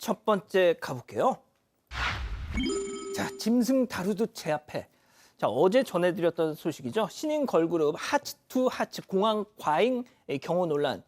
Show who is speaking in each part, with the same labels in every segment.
Speaker 1: 첫 번째 가볼게요. 자, 짐승 다루듯 제압해. 자, 어제 전해드렸던 소식이죠. 신인 걸그룹 하츠2하츠 공항 과잉 경호 논란.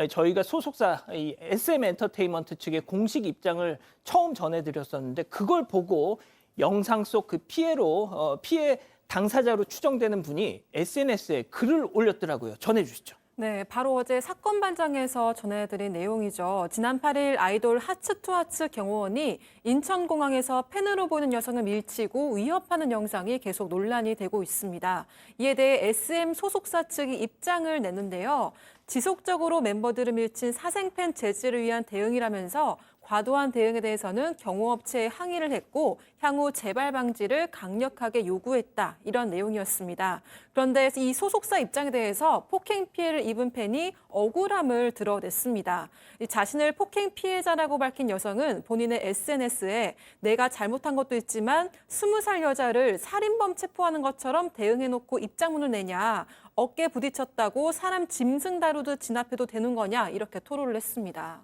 Speaker 1: 저희가 소속사 SM 엔터테인먼트 측의 공식 입장을 처음 전해드렸었는데 그걸 보고 영상 속 그 피해 당사자로 추정되는 분이 SNS에 글을 올렸더라고요. 전해주시죠.
Speaker 2: 네, 바로 어제 사건 반장에서 전해드린 내용이죠. 지난 8일 아이돌 하츠2하츠 경호원이 인천공항에서 팬으로 보는 여성을 밀치고 위협하는 영상이 계속 논란이 되고 있습니다. 이에 대해 SM 소속사 측이 입장을 냈는데요. 지속적으로 멤버들을 밀친 사생팬 제지를 위한 대응이라면서 과도한 대응에 대해서는 경호업체에 항의를 했고 향후 재발 방지를 강력하게 요구했다. 이런 내용이었습니다. 그런데 이 소속사 입장에 대해서 폭행 피해를 입은 팬이 억울함을 드러냈습니다. 자신을 폭행 피해자라고 밝힌 여성은 본인의 SNS에 내가 잘못한 것도 있지만 20살 여자를 살인범 체포하는 것처럼 대응해놓고 입장문을 내냐. 어깨 부딪혔다고 사람 짐승 다루듯 진압해도 되는 거냐. 이렇게 토로를 했습니다.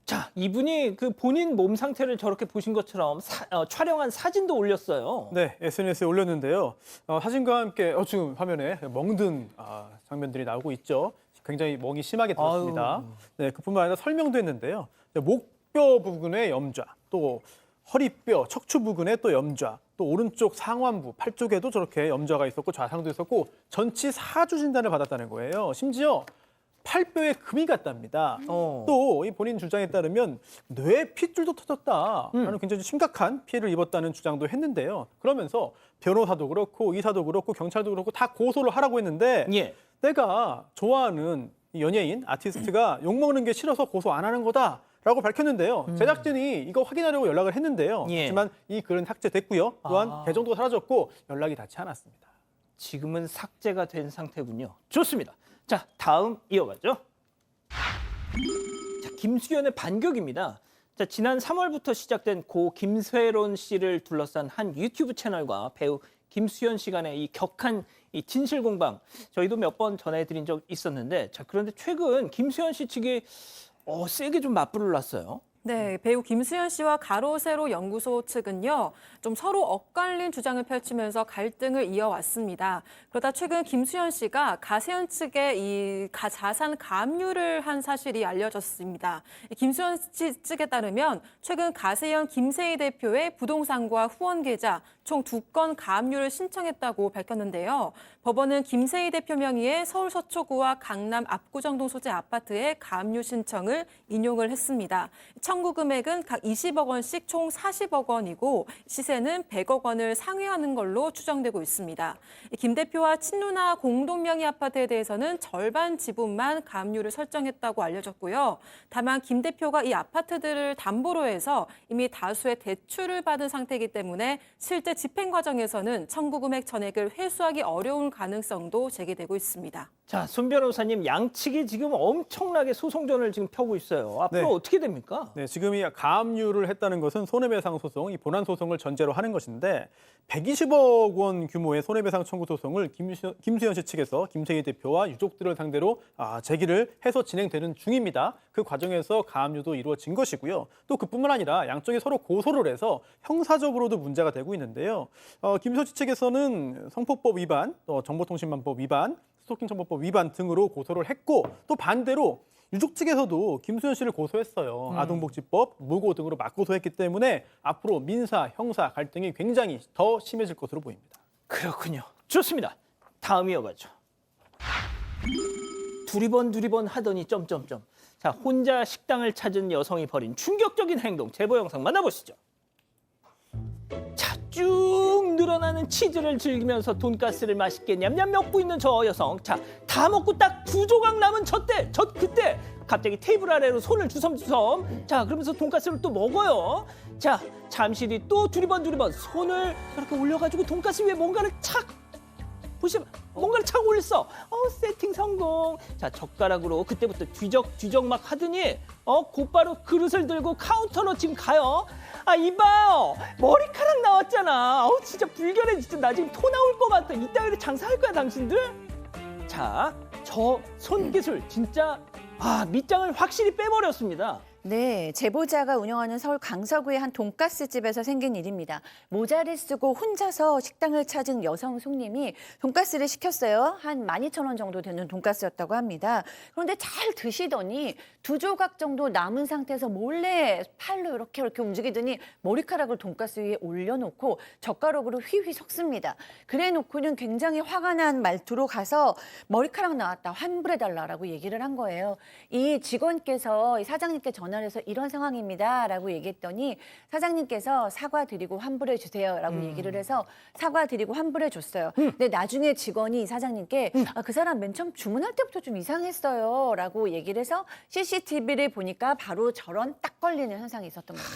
Speaker 1: 자, 이분이 그 본인 몸 상태를 저렇게 보신 것처럼 촬영한 사진도 올렸어요.
Speaker 3: 네, SNS에 올렸는데요. 사진과 함께 지금 화면에 멍든 장면들이 나오고 있죠. 굉장히 멍이 심하게 들었습니다. 네, 그뿐만 아니라 설명도 했는데요. 목뼈 부분에 염좌, 또 허리뼈, 척추 부근에 또 염좌, 또 오른쪽 상완부, 팔 쪽에도 저렇게 염좌가 있었고 좌상도 있었고 전치 4주 진단을 받았다는 거예요. 심지어 팔뼈에 금이 갔답니다. 또 이 본인 주장에 따르면 뇌 핏줄도 터졌다라는 굉장히 심각한 피해를 입었다는 주장도 했는데요. 그러면서 변호사도 그렇고 의사도 그렇고 경찰도 그렇고 다 고소를 하라고 했는데
Speaker 1: 예.
Speaker 3: 내가 좋아하는 연예인, 아티스트가 욕먹는 게 싫어서 고소 안 하는 거다라고 밝혔는데요. 제작진이 이거 확인하려고 연락을 했는데요.
Speaker 1: 예.
Speaker 3: 하지만 이 글은 삭제됐고요. 또한 계정도 사라졌고 연락이 닿지 않았습니다.
Speaker 1: 지금은 삭제가 된 상태군요. 좋습니다. 자, 다음 이어가죠. 자, 김수현의 반격입니다. 자, 지난 3월부터 시작된 고 김쇠론 씨를 둘러싼 한 유튜브 채널과 배우 김수현 씨 간의 이 격한 이 진실 공방 저희도 몇 번 전해드린 적 있었는데 자, 그런데 최근 김수현 씨 측이 세게 좀 맞불을 놨어요.
Speaker 2: 네, 배우 김수현 씨와 가로세로 연구소 측은요, 좀 서로 엇갈린 주장을 펼치면서 갈등을 이어왔습니다. 그러다 최근 김수현 씨가 가세현 측에 이 자산 가압류를 한 사실이 알려졌습니다. 김수현 씨 측에 따르면 최근 가세현 김세희 대표의 부동산과 후원 계좌 총 2건 가압류를 신청했다고 밝혔는데요. 법원은 김세희 대표 명의의 서울 서초구와 강남 압구정동 소재 아파트의 가압류 신청을 인용을 했습니다. 청구 금액은 각 20억 원씩 총 40억 원이고 시세는 100억 원을 상회하는 걸로 추정되고 있습니다. 김 대표와 친누나 공동 명의 아파트에 대해서는 절반 지분만 가압류를 설정했다고 알려졌고요. 다만 김 대표가 이 아파트들을 담보로 해서 이미 다수의 대출을 받은 상태이기 때문에 실제 집행 과정에서는 청구 금액 전액을 회수하기 어려운 가능성도 제기되고 있습니다.
Speaker 1: 자, 손 변호사님 양측이 지금 엄청나게 소송전을 지금 펴고 있어요. 앞으로
Speaker 3: 네.
Speaker 1: 어떻게 됩니까?
Speaker 3: 네, 지금 이 가압류를 했다는 것은 손해배상 소송, 이 본안 소송을 전제로 하는 것인데 120억 원 규모의 손해배상 청구 소송을 김수현 씨 측에서 김세희 대표와 유족들을 상대로 제기를 해서 진행되는 중입니다. 그 과정에서 가압류도 이루어진 것이고요. 또 그뿐만 아니라 양쪽이 서로 고소를 해서 형사적으로도 문제가 되고 있는데요. 김수현 씨 측에서는 성폭법 위반, 또 정보통신망법 위반, 스토킹 처벌법 위반 등으로 고소를 했고 또 반대로 유족 측에서도 김수현 씨를 고소했어요. 아동복지법, 무고 등으로 맞고소했기 때문에 앞으로 민사, 형사 갈등이 굉장히 더 심해질 것으로 보입니다.
Speaker 1: 그렇군요. 좋습니다. 다음 이어가죠. 두리번 하더니 점점점. 자, 혼자 식당을 찾은 여성이 벌인 충격적인 행동 제보 영상 만나보시죠. 자, 쭉 늘어나는 치즈를 즐기면서 돈가스를 맛있게 냠냠 먹고 있는 저 여성. 자, 다 먹고 딱 2조각 남은 그때 갑자기 테이블 아래로 손을 주섬주섬. 자, 그러면서 돈가스를 또 먹어요. 자, 잠시 뒤 또 두리번 손을 이렇게 올려가지고 돈가스 위에 뭔가를 착 보시면 뭔가를 착 올렸어. 세팅 성공. 자, 젓가락으로 그때부터 뒤적 막 하더니 곧바로 그릇을 들고 카운터로 지금 가요. 이봐요. 머리카락 나왔잖아. 진짜 불결해. 진짜 나 지금 토 나올 것 같아. 이따위로 장사할 거야, 당신들? 자, 저 손기술 진짜 밑장을 확실히 빼버렸습니다.
Speaker 4: 네, 제보자가 운영하는 서울 강서구의 한 돈가스 집에서 생긴 일입니다. 모자를 쓰고 혼자서 식당을 찾은 여성 손님이 돈가스를 시켰어요. 한 12,000원 정도 되는 돈가스였다고 합니다. 그런데 잘 드시더니 2조각 정도 남은 상태에서 몰래 팔로 이렇게 움직이더니 머리카락을 돈가스 위에 올려놓고 젓가락으로 휘휘 섞습니다. 그래 놓고는 굉장히 화가 난 말투로 가서 머리카락 나왔다, 환불해달라라고 얘기를 한 거예요. 이 직원께서 이 사장님께 전화를 해서 이런 상황입니다라고 얘기했더니 사장님께서 사과드리고 환불해 주세요라고 얘기를 해서 사과드리고 환불해 줬어요. 근데 나중에 직원이 이 사장님께 그 사람 맨 처음 주문할 때부터 좀 이상했어요라고 얘기를 해서 CCTV를 보니까 바로 저런 딱 걸리는 현상이 있었던 겁니다.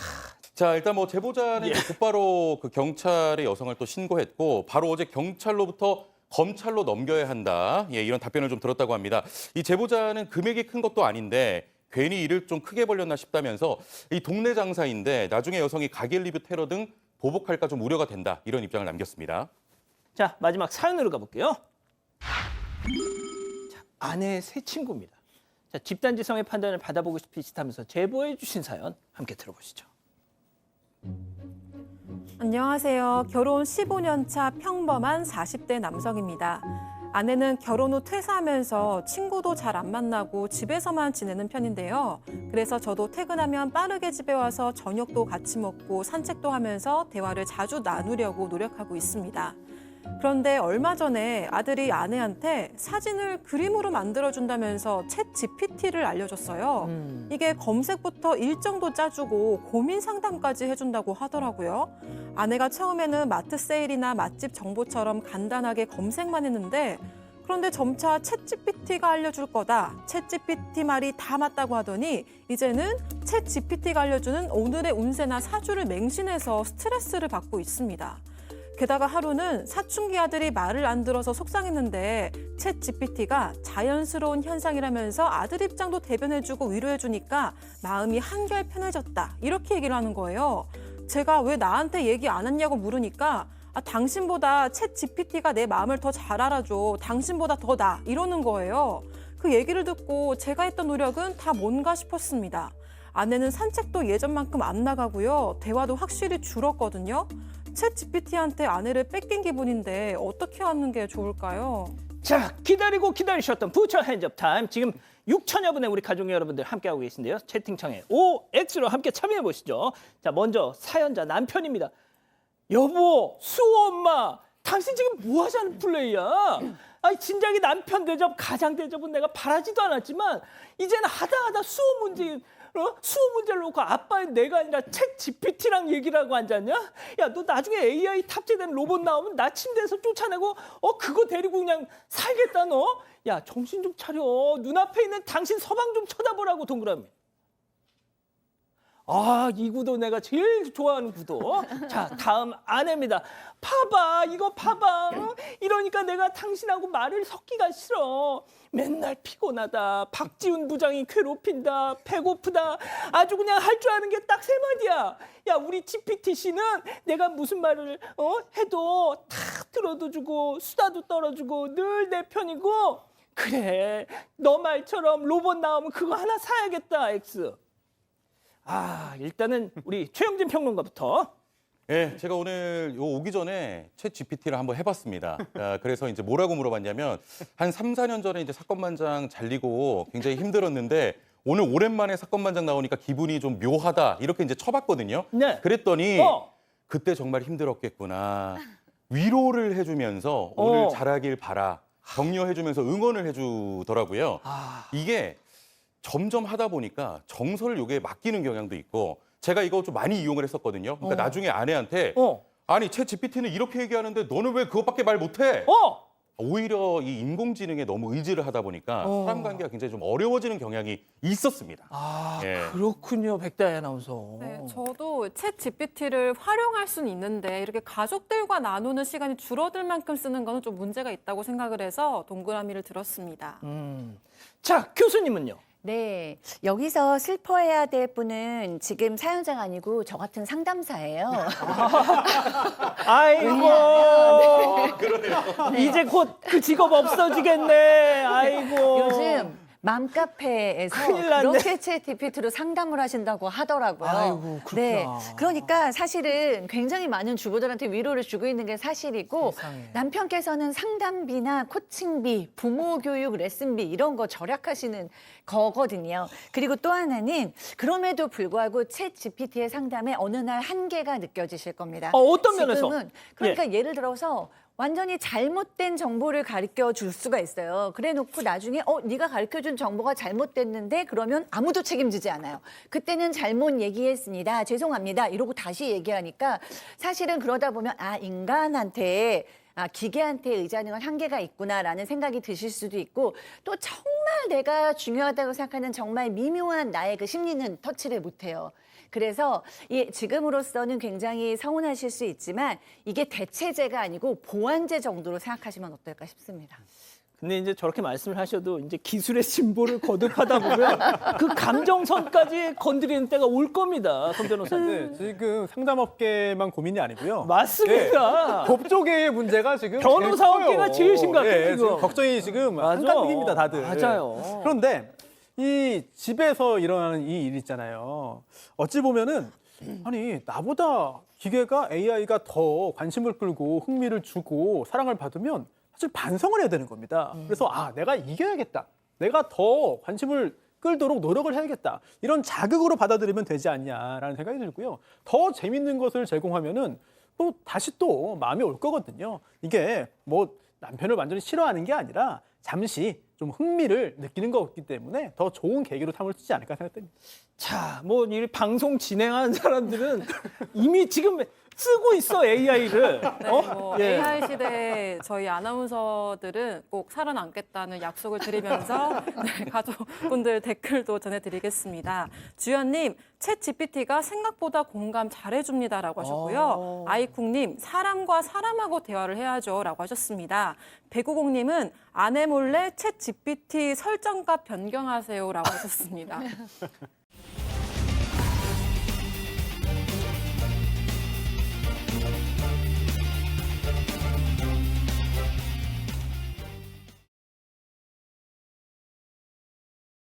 Speaker 5: 자, 일단 뭐 제보자는 이제 곧바로 그 경찰에 여성을 또 신고했고 바로 어제 경찰로부터 검찰로 넘겨야 한다. 예, 이런 답변을 좀 들었다고 합니다. 이 제보자는 금액이 큰 것도 아닌데 괜히 일을 좀 크게 벌렸나 싶다면서 이 동네 장사인데 나중에 여성이 가게 리뷰 테러 등 보복할까 좀 우려가 된다. 이런 입장을 남겼습니다.
Speaker 1: 자, 마지막 사연으로 가볼게요. 자, 아내의 새 친구입니다. 자, 집단지성의 판단을 받아보고 싶으시다면서 제보해 주신 사연 함께 들어보시죠.
Speaker 2: 안녕하세요. 결혼 15년 차 평범한 40대 남성입니다. 아내는 결혼 후 퇴사하면서 친구도 잘 안 만나고 집에서만 지내는 편인데요. 그래서 저도 퇴근하면 빠르게 집에 와서 저녁도 같이 먹고 산책도 하면서 대화를 자주 나누려고 노력하고 있습니다. 그런데 얼마 전에 아들이 아내한테 사진을 그림으로 만들어준다면서 챗 GPT를 알려줬어요. 이게 검색부터 일정도 짜주고 고민 상담까지 해준다고 하더라고요. 아내가 처음에는 마트 세일이나 맛집 정보처럼 간단하게 검색만 했는데 그런데 점차 챗 GPT가 알려줄 거다. 챗 GPT 말이 다 맞다고 하더니 이제는 챗 GPT가 알려주는 오늘의 운세나 사주를 맹신해서 스트레스를 받고 있습니다. 게다가 하루는 사춘기 아들이 말을 안 들어서 속상했는데 챗 GPT가 자연스러운 현상이라면서 아들 입장도 대변해주고 위로해주니까 마음이 한결 편해졌다. 이렇게 얘기를 하는 거예요. 제가 왜 나한테 얘기 안 했냐고 물으니까 당신보다 챗 GPT가 내 마음을 더 잘 알아줘. 당신보다 더 나. 이러는 거예요. 그 얘기를 듣고 제가 했던 노력은 다 뭔가 싶었습니다. 아내는 산책도 예전만큼 안 나가고요. 대화도 확실히 줄었거든요. 챗 GPT한테 아내를 뺏긴 기분인데 어떻게 하는 게 좋을까요?
Speaker 1: 자, 기다리고 기다리셨던 부처 핸즈업 타임. 지금 6천여 분의 우리 가족 여러분들 함께하고 계신데요. 채팅창에 OX로 함께 참여해 보시죠. 자, 먼저 사연자 남편입니다. 여보, 수호 엄마, 당신 지금 뭐 하자는 플레이야? 아니, 진작에 남편 대접, 가장 대접은 내가 바라지도 않았지만 이제는 하다 수호 문제, 수호 문제를 놓고 아빠인 내가 아니라 챗 GPT랑 얘기를 하고 앉았냐? 야, 너 나중에 AI 탑재된 로봇 나오면 나 침대에서 쫓아내고 그거 데리고 그냥 살겠다 너? 야, 정신 좀 차려. 눈앞에 있는 당신 서방 좀 쳐다보라고. 동그라미. 아, 이 구도 내가 제일 좋아하는 구도. 자, 다음 아내입니다. 봐봐, 이거 봐봐. 이러니까 내가 당신하고 말을 섞기가 싫어. 맨날 피곤하다. 박지훈 부장이 괴롭힌다. 배고프다. 아주 그냥 할 줄 아는 게 딱 3마디야. 야, 우리 GPT 씨는 내가 무슨 말을 해도 다 들어도 주고 수다도 떨어주고 늘 내 편이고. 그래, 너 말처럼 로봇 나오면 그거 하나 사야겠다, X. 일단은 우리 최영진 평론가부터.
Speaker 5: 예, 제가 오늘 오기 전에 챗 GPT를 한번 해봤습니다. 그래서 이제 뭐라고 물어봤냐면 한 3, 4년 전에 이제 사건반장 잘리고 굉장히 힘들었는데 오늘 오랜만에 사건반장 나오니까 기분이 좀 묘하다 이렇게 이제 쳐봤거든요.
Speaker 1: 네.
Speaker 5: 그랬더니 그때 정말 힘들었겠구나. 위로를 해주면서 오늘 잘하길 바라. 격려해주면서 응원을 해주더라고요. 이게 점점 하다 보니까 정서를 요게 맡기는 경향도 있고 제가 이거 좀 많이 이용을 했었거든요. 그러니까 나중에 아내한테 아니 챗 GPT는 이렇게 얘기하는데 너는 왜 그것밖에 말 못해? 오히려 이 인공지능에 너무 의지를 하다 보니까 사람 관계가 굉장히 좀 어려워지는 경향이 있었습니다. 예.
Speaker 1: 그렇군요, 백다희 아나운서.
Speaker 2: 네, 저도 챗 GPT를 활용할 수는 있는데 이렇게 가족들과 나누는 시간이 줄어들 만큼 쓰는 거는 좀 문제가 있다고 생각을 해서 동그라미를 들었습니다.
Speaker 1: 자, 교수님은요?
Speaker 4: 네, 여기서 슬퍼해야 될 분은 지금 사연자가 아니고 저 같은 상담사예요.
Speaker 1: 아이고,
Speaker 5: 그러네요.
Speaker 1: 이제 곧 그 직업 없어지겠네. 아이고.
Speaker 4: 요즘 맘카페에서
Speaker 1: 큰일 났네.
Speaker 4: 그렇게 챗 GPT로 상담을 하신다고 하더라고요.
Speaker 1: 아이고, 그렇구나.
Speaker 4: 그러니까 사실은 굉장히 많은 주부들한테 위로를 주고 있는 게 사실이고
Speaker 1: 세상에.
Speaker 4: 남편께서는 상담비나 코칭비, 부모 교육 레슨비 이런 거 절약하시는 거거든요. 그리고 또 하나는 그럼에도 불구하고 챗 GPT의 상담에 어느 날 한계가 느껴지실 겁니다.
Speaker 1: 어떤 면에서?
Speaker 4: 지금은 그러니까 예를 들어서 완전히 잘못된 정보를 가르쳐 줄 수가 있어요. 그래 놓고 나중에 네가 가르쳐 준 정보가 잘못됐는데 그러면 아무도 책임지지 않아요. 그때는 잘못 얘기했습니다. 죄송합니다. 이러고 다시 얘기하니까 사실은 그러다 보면 인간한테 기계한테 의지하는 건 한계가 있구나라는 생각이 드실 수도 있고 또 정말 내가 중요하다고 생각하는 정말 미묘한 나의 그 심리는 터치를 못해요. 그래서 지금으로서는 굉장히 서운하실 수 있지만 이게 대체제가 아니고 보완제 정도로 생각하시면 어떨까 싶습니다.
Speaker 1: 근데 이제 저렇게 말씀을 하셔도 이제 기술의 진보를 거듭하다 보면 그 감정선까지 건드리는 때가 올 겁니다, 손 변호사님.
Speaker 3: 네, 지금 상담업계만 고민이 아니고요.
Speaker 1: 맞습니다.
Speaker 3: 법조계의 문제가 지금
Speaker 1: 변호사업계가 제일 심각해요, 지금.
Speaker 3: 지금 걱정이 지금
Speaker 1: 맞아.
Speaker 3: 한가득입니다, 다들.
Speaker 1: 맞아요.
Speaker 3: 그런데 이 집에서 일어나는 이 일 있잖아요. 어찌 보면은 아니 나보다 기계가 AI가 더 관심을 끌고 흥미를 주고 사랑을 받으면 사실 반성을 해야 되는 겁니다. 그래서 내가 이겨야겠다. 내가 더 관심을 끌도록 노력을 해야겠다. 이런 자극으로 받아들이면 되지 않냐라는 생각이 들고요. 더 재밌는 것을 제공하면은 또 다시 또 마음이 올 거거든요. 이게 뭐 남편을 완전히 싫어하는 게 아니라 잠시 좀 흥미를 느끼는 거기 때문에 더 좋은 계기로 삼을 수 있지 않을까 생각됩니다.
Speaker 1: 자, 뭐 이 방송 진행하는 사람들은 이미 지금 쓰고 있어, AI를.
Speaker 2: 네, AI 시대에 저희 아나운서들은 꼭 살아남겠다는 약속을 드리면서 가족분들 댓글도 전해드리겠습니다. 주연님, 챗 GPT가 생각보다 공감 잘해줍니다라고 하셨고요. 아이쿵님, 사람과 사람하고 대화를 해야죠라고 하셨습니다. 배구공님은 아내 몰래 챗 GPT 설정값 변경하세요라고 하셨습니다.